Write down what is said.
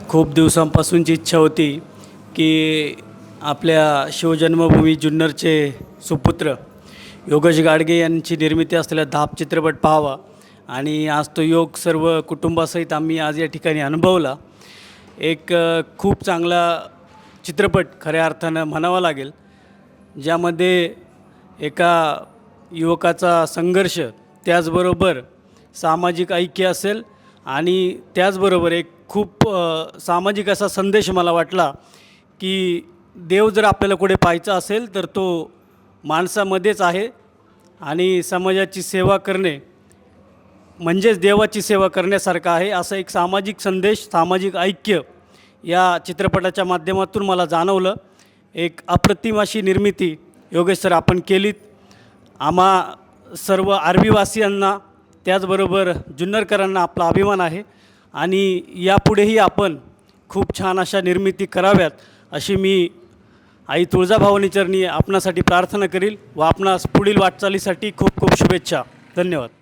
खूप दिवसांपासूनची इच्छा होती की आपल्या शिवजन्मभूमी जुन्नरचे सुपुत्र योगेश गाडगे यांची निर्मिती असलेला धाप चित्रपट पाहावा आणि आज तो योग सर्व कुटुंबासहित आम्ही आज या ठिकाणी अनुभवला. एक खूप चांगला चित्रपट खऱ्या अर्थानं म्हणावा लागेल, ज्यामध्ये एका युवकाचा संघर्ष, त्याचबरोबर सामाजिक ऐक्य असेल आणि त्याचबरोबर एक खूप सामाजिक असा संदेश मला वाटला की देव जर आपल्याला कुठे पाहायचा असेल तर तो माणसामध्येच आहे आणि समाजाची सेवा करणे म्हणजेच देवाची सेवा करण्यासारखं आहे. असा एक सामाजिक संदेश, सामाजिक ऐक्य या चित्रपटाच्या माध्यमातून मला जाणवलं. एक अप्रतिम अशी निर्मिती योगेश सर आपण केलीत. आम्हा सर्व आर्वीवासियांना त्याचबरोबर जुन्नरकरांना आपला अभिमान आहे आणि यापुढेही आपण खूप छान अशा निर्मिती कराव्यात अशी मी आई तुळजाभवानी चरणी आपणासाठी प्रार्थना करील व आपणास पुढील वाटचालीसाठी खूप खूप शुभेच्छा. धन्यवाद.